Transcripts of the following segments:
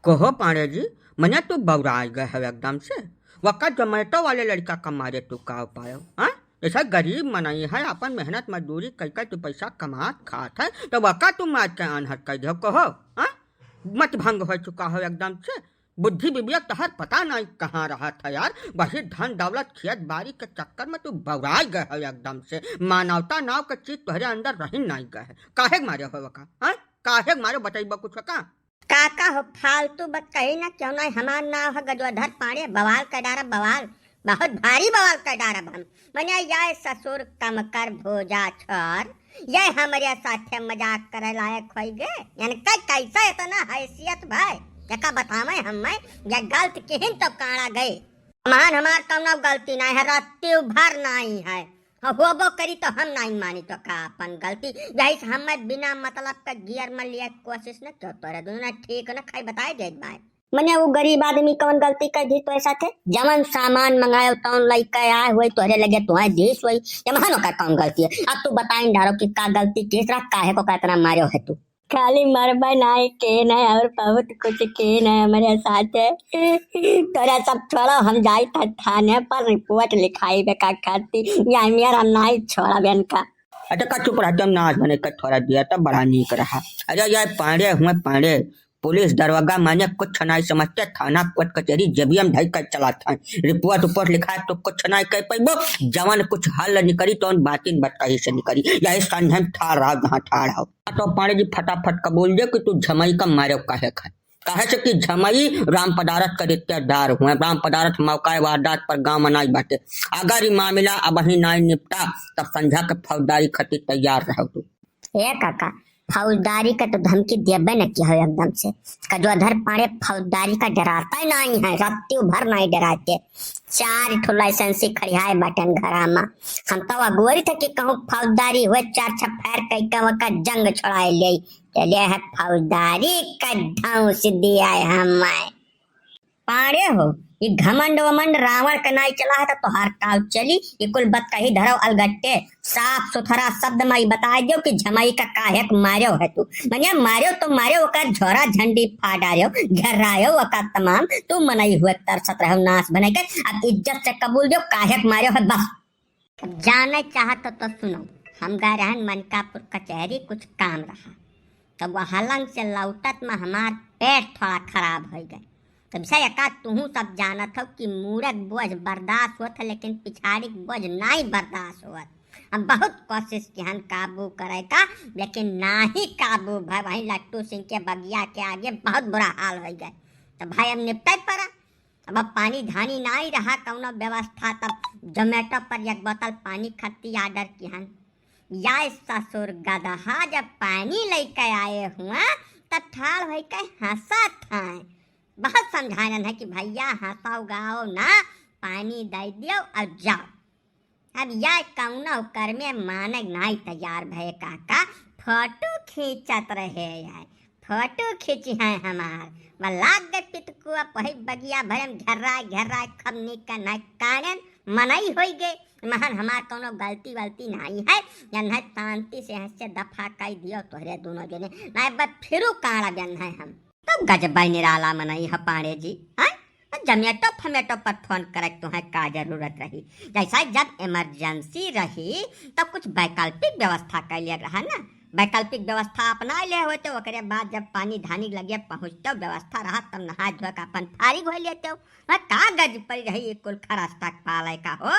कहो पांडे जी, मने तू बौरा गए है एकदम से। वक़्त जोमेटो वाले लड़का का मारे तू का पायो, हाँ? जैसा गरीब मनई है, अपन मेहनत मजदूरी कई तू पैसा कमात खात है, तो वक़्त तू मार के अनहर कर दो कहो, हाँ? मत भंग हो चुका हो एकदम से। बुद्धि विवेक तहर पता नहीं कहाँ रहा था यार। वही धन दौलत खेत बाड़ी के चक्कर में तू बौरा गए है एकदम से। मानवता नाव के चीज तुहरे अंदर रही नहीं गए है। काहे मारे हो वका, हाँ? काहे मारे बताइबा कुछ का? काका हो फालतू बात कही ना, क्यों नहीं। हमार नाम है गजोधर पांडे। बवाल का डारा बवाल, बहुत भारी बवाल का डारा हम। मने यह ससुर कम कर भोजा छोर, यह हमारे साथे मजाक करे लायक हो गए। यानी कैसा इतना हैसियत भाई, जका बतावे हम या गलत केहन तो काड़ा गए। हमार कौनो गलती नहीं है, रत्ती भर नहीं है। होबो करी तो हम नहीं मानी तो का अपन गलती। यही से हम बिना मतलब का गियर में लिया कोशिश न क्यों तोरे दोनों ठीक न खाई बताए दे भाई। मने वो गरीब आदमी कौन गलती कर दी तो ऐसा थे। जमन सामान मंगायो तौन लइका आए हुए तोरे लगे तुम्हारे देश हुई महानो का कौन गलती है। अब तू बताई डारो कि का गलती केसरा काहे को कितना मारो है तू। खाली मरबा नहीं के नहीं और बहुत कुछ के नहीं हमारे साथ है। तोरा सब छोड़ो, हम जाई था थाने पर रिपोर्ट लिखाई बेका खाती या मेरा हम नहीं छोड़ा बेन का। अच्छा का चुप रहा, जब नाच बने का थोड़ा दिया तब बड़ा नीक रहा। अरे यार पांडे हुए पांडे, पुलिस दरवाजा माने कुछ नहीं समझते, थाना कोर्ट कचहरी जब हम ढाई कर चला था। रिपोर्ट लिखा तो कुछ नहीं कह पाइबो। जवान कुछ हल निकली तो बातिन बताई से निकली। यही संधन ठाड़ रहा जहाँ ठाड़ हो। तो पांडे जी फटाफट कबूल दे कि तू झमई का मारे काहे खाए। कहे से कि झमई राम पदारथ का रिश्तेदार हुए। राम पदारथ मौका वारदात पर गांव मनाई बाटे। अगर ये मामला अब ही नहीं निपटा तब संझा के फौजदारी खातिर तैयार रहो तू। ए काका, फौजदारी का तो धमकी देबे न किया है एकदम से। गजोधर पांडे फौजदारी का डराता ही नहीं है, रत्ती भर नहीं डराते। 4 ठो लाइसेंसी खड़ियाए बटन घरा में। हम तो अगोरी थे कि कहूँ फौजदारी हुए 4 छफेर कई का जंग छोड़ाए ले चले है। फौजदारी का ढौस दिया है हमें। पांडे हो ये घमंड वमंड रावण का नहीं चला है तो हर काल चली। ये कुल बत कही धरो अलगट्टे साफ सुथरा शब्द में बता दो कि झमई का काहे मारो है तू। मने मारो तो मारो ओकर झोरा झंडी फाड़ायो घेरायो ओकर तमाम तू मनई हुए तरसत रहो नाश बने के। अब इज्जत से कबूल दो काहे मारो है बस। जाने चाहत तो सुनो, हम गए रहन मनकापुर कचहरी, कुछ काम रहा तब तो हलंग से लौटत में हमार पेट थोड़ा खराब हो गए। तब से एका तुहू सब जानत हो कि मूरख बोझ बर्दाश्त होत है, लेकिन पिछाड़ी बोझ नहीं बर्दाश्त होत। हम बहुत कोशिश की हन काबू करे का, लेकिन नहीं काबू भाई। वहीं लट्टू सिंह के बगिया के आगे बहुत बुरा हाल हो गए। तो भाई अब निपटे पड़ा। अब पानी धानी नहीं रहा कौनो व्यवस्था, तब जोमेटो पर 1 बोतल पानी खत्ती आर्डर की हन। या ससुर गदहा जब पानी लेके आए हुआ तब ठाड़ हो के हंसा था। बहुत समझाना है कि भैया हंसाओ गाओ ना, पानी दे दियो और जाओ। अब यह कौनो कर में माने नहीं तैयार भय काका। फोटो खींचत रहे यार, फोटो खींची है हमार। वह लाग गए पितकुआ पही बगिया भरम घेर्रा खमनी का नहीं कारण मनई हो गए। महन हमार कोनो गलती वलती नहीं है, या नहीं शांति से हंसे दफा कर दियो तोहरे दोनों जने नहीं बस फिरू काड़ा बन है हम। तो गजबाई निराला मनई है पांडे जी। हाँ जमेटो फमेटो पर फोन करे तो है का जरूरत रही। जैसा जब इमरजेंसी रही तब कुछ वैकल्पिक व्यवस्था कर लिया रहा ना। वैकल्पिक व्यवस्था अपना ले होते, ओकरे बाद जब पानी धानी लगे पहुँचते व्यवस्था रहा तब नहा धो के अपन फारिग हो लेते हो। कागज पर रही कुल खरस्ता पाले का हो।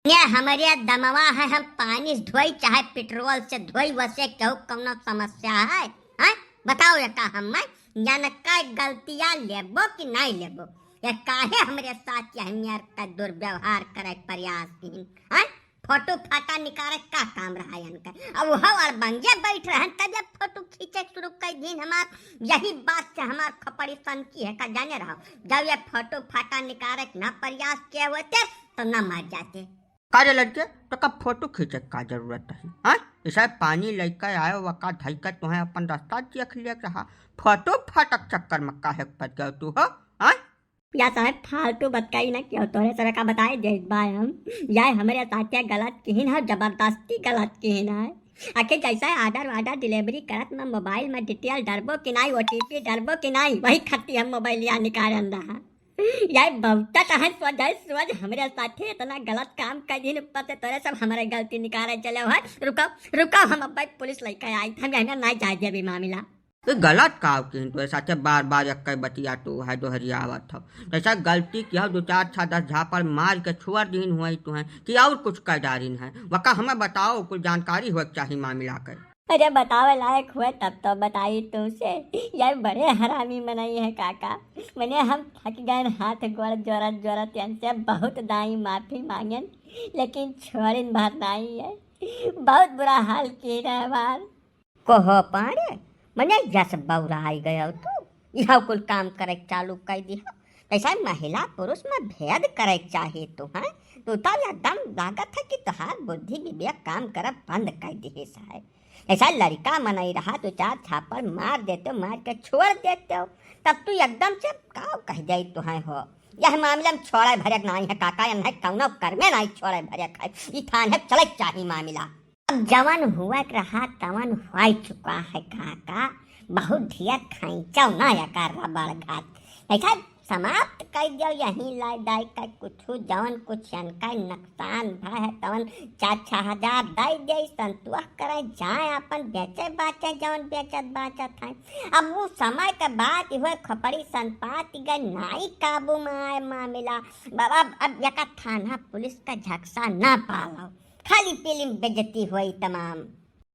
ये हमारे दमवा है, हम पानी से धोई चाहे पेट्रोल से धोई, वैसे क्यों कौनो समस्या है? हाँ बताओ ये का हम या न का गलतियां लेबो कि नहीं लेबो, या काहे हमारे साथ हमियार का दुर्व्यवहार करे प्रयास की। हाँ फोटो फाटा निकाले का काम रहा इनका। अब वो और बंगे बैठ रहे तब जब फोटो खींचे शुरू कर दिन हमार यही बात से हमार खपड़ी सन की है का जाने रहो। जब ये फोटो फाटा निकाले ना प्रयास किए होते तो न मर जाते। कारे लड़के तो कब फोटो खींचे का जरूरत है? हाँ ऐसा पानी लेकर आयो वका धैकर तुम्हें अपन रास्ता देख लिया रहा। फोटो फाटक चक्कर में काहे पर गए तू हो? हाँ या साहब फालतू बताई ना क्यों तोरे सर का बताए जय बाय हम या हमारे साथ गलत किन है, जबरदस्ती गलत किन है। आखिर जैसा आर्डर वार्डर डिलीवरी करत मैं मोबाइल में डिटेल डरबो कि नहीं, OTP डरबो कि नहीं, वही खत्ती हम मोबाइल या निकाल रहा। यार बहुत है सोच हमारे साथे इतना गलत काम कर दिन ऊपर से तोरे सब हमारे गलती निकाले चले हो। रुको रुको, हम अब पुलिस लेकर आई, हम नहीं जाए भी मामला। तो गलत काम की तो साथे बार बार एक बतिया तो है दोहरियावत हो। ऐसा गलती किया 2-4-6-10 झापड़ मार के छुआ दिन हुआ तो है कि और कुछ कर डारिन है। वका हमें बताओ, कुछ जानकारी हो चाहिए मामला कर। अरे बतावे लायक हुए तब तो बताई तुमसे। यार बड़े हरामी मनाई है काका, मैंने हम थक गए, हाथ गोड़ जोरत जोरत से बहुत दाई माफी मांगन, लेकिन छोड़िन बात नहीं है। बहुत बुरा हाल की रहा कहो पाड़े, मैंने जस बौराई गया तू यह कुल काम करे चालू कर दिया। ऐसा महिला पुरुष में भेद करे चाहिए तो है तो एकदम लागत है कि तुहार बुद्धि विवेक काम कर बंद कर दिए साहब। ऐसा लड़का मनाई रहा तो 4 थापड़ मार देते, मार के छोड़ देते हो, तब तू एकदम से का कह जाई तो है हो। यह मामला में छोड़े भरक नहीं है काका, नहीं कौनो कर्मे नहीं छोड़े भरक है, ये थान है चले चाहिए मामला। अब जवन हुआ रहा तवन हो चुका है काका, बहुत धिया खैचा ना यकार रबड़ घात ऐसा समाप्त कर दियो। यहीं लाई दाई का कुछ जवन कुछ का नुकसान भा है तवन 4-6 हजार दाई दे संतुआ करे जाए अपन बेचे बाचे जवन बेचत बाचत है। अब वो समय के बाद हुए खपड़ी संपात गए नाई काबू में आए मामला। बाबा अब यका थाना पुलिस का झकसा ना पालो, खाली पीली बेजती हुई तमाम।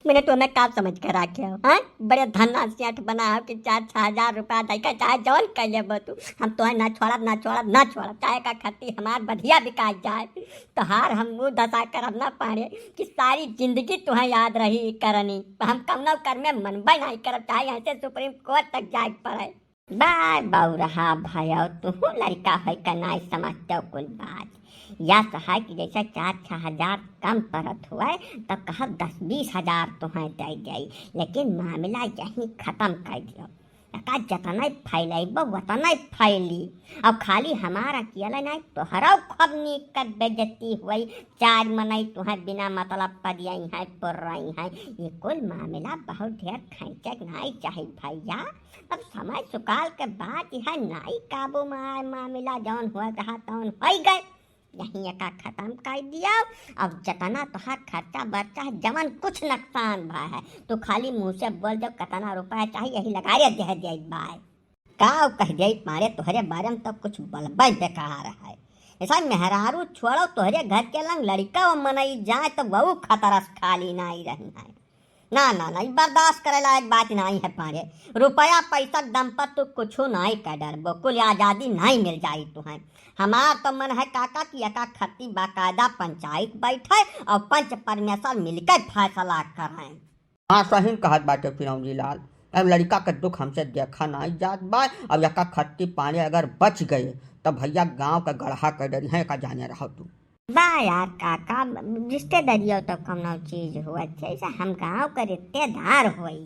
मैंने तुम्हें काम समझ कर रखे हो, हाँ बड़े धन्ना सेठ बना कि 4-6 हजार रुपया देकर चाहे जौन कर ले तू, हम तो ना छोड़ब चाहे का खत्ती हमार बढ़िया बिका जाए तो हार हम वो दशा करब ना पाड़े कि सारी जिंदगी तुम्हें याद रही करनी, हम कौनो कर में मनबे नहीं करब, चाहे यहाँ से सुप्रीम कोर्ट तक जाए पड़े। बाय बाऊ रहा भयो तू लड़का है का नहीं समझते कुल बात। या सहाय कि जैसा 4-6 हजार कम परत हुआ है तो कहा 10-20 हजार तुम्हें दे गई, लेकिन मामला यहीं खत्म कर दियो। का जतना फैलब वतना फैली, अब खाली हमारा अकेला नहीं तोहरा खूब नीक कर बेजती हुई, 4 मनई तुम्हें बिना मतलब पदियाई है पुर रही है। ये कुल मामला बहुत ढेर खैचक नहीं चाहिए भैया। अब समय सुकाल के बाद यह नाई काबू में आए मामला जौन हुआ रहा तौन हो गए, यहीं एका खत्म कर दिया। अब जतना तोहार खर्चा बर्चा है जवन कुछ नुकसान भा है तो खाली मुँह से बोल दो कितना रुपया चाहिए यही लगा दे दिया बाय का कह दे मारे तोहरे बारे में तो कुछ बलबे बेकार है। ऐसा मेहरारू छोड़ो तोहरे घर के लंग लड़का वो मनई जाए तो बहु खतरा खाली नहीं रही है। ना ना नहीं बर्दाश्त करे लायक बात नहीं है पारे, रुपया पैसा दम पर तो कुछ नहीं कर डरबो, कुल आज़ादी नहीं मिल जाई तुम्हें। हमार तो मन है काका की एका खत्ती बाकायदा पंचायत बैठे और पंच परमेश्वर मिलकर फैसला करें। हाँ सही कहत बाटे फिरौजी लाल, अब लड़का का दुख हमसे देखा नहीं जात बा। अब एका खत्ती पानी अगर बच गए तो भैया गांव का गढ़ा कर डरी है का जाने रहो तू। बा यार काका रिश्तेदारियों तो कौनो चीज हुआ जैसे हम गाँव का रिश्तेदार हुई,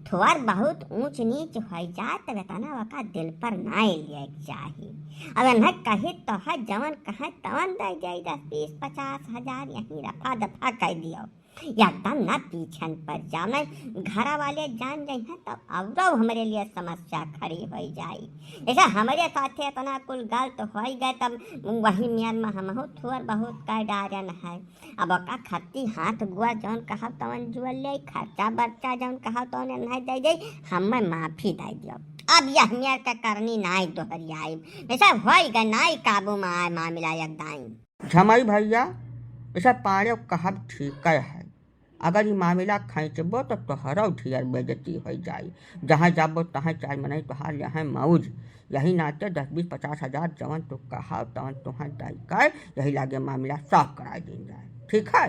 थोड़ा बहुत ऊंच नीच हो जाए तो वेतना वका दिल पर नहीं लिए चाहिए। अब न कहे तो है जवन कहे तवन दे जाए 10-20-50 हजार यहीं रफा दफा कर दियो, एकदम ना पीछन पर जाने घर वाले जान जाए हैं तब अब हमारे लिए समस्या खड़ी हो जाए। ऐसा हमारे साथ इतना कुल गलत हो गए तब वही मियाँ में हम थोड़ा बहुत कर डारन है। अब का खत्ती हाथ गुआ जौन कहा तवन जुअल ले खर्चा बर्चा जौन कहा तो नहीं दे जाए, हमें माफी दे दियो। अब यह मेर का करनी नाई दोहरियाई, ऐसा हो गए नाई काबू में आए मामला एकदम। झमाई भैया ऐसा पारे कहा ठीक है, अगर ये मामला खींचबो तो तोहरा ढेर बेजती हो जाए, जहाँ जाबो तहाँ 4 मनई तोहार यहाँ मौज, यही नाते 10-20-50 हजार जवन तो कहा तवन तुहाँ दाई कर यही लागे मामला साफ करा दी जाए, ठीक है।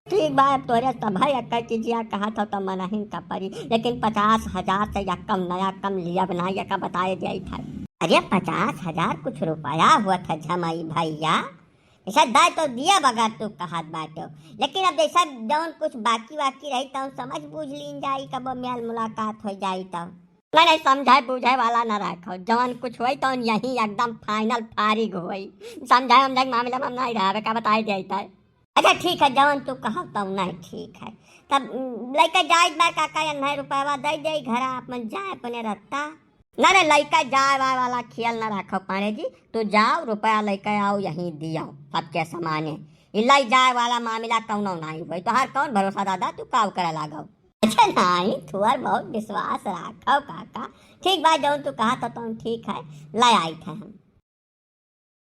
ठीक बात तोरे सब है एक चीजिया कहा था तो मनहीन का परी, लेकिन 50 हजार से या कम नया कम लिया बना या का बताए जाए था। अरे 50 हजार कुछ रुपया हुआ था झमाई भैया, ऐसा दाय तो दिया बगैर तू कहा बाटो, लेकिन अब जैसा जौन कुछ बाकी रही तो समझ बूझ लीन जाई कब मेल मुलाकात हो जाई तो नहीं समझाए बुझाए वाला न रखो, जौन कुछ हुई तो यही एकदम फाइनल फारिग हुई, समझाए हमझाए मामला में नहीं रहा का बताए जाता है। अच्छा ठीक है जौन तू कहो तो नहीं ठीक है, तब लड़का जाए बार काका अन्ना रुपया दे दे घर अपन जाए अपने रहता ना रे लड़का जाए वाला ख्याल ना रखो पाड़े जी तो जाओ रुपया लेके आओ यहीं दियो सबके सामाने इलाई जाए वाला मामला कौनो नहीं हुई तो हर कौन भरोसा दादा तू काव करे लागो अच्छा नहीं तुअर बहुत विश्वास रखो काका ठीक बात जो तू कहा तो तुम ठीक है ले आई थे हम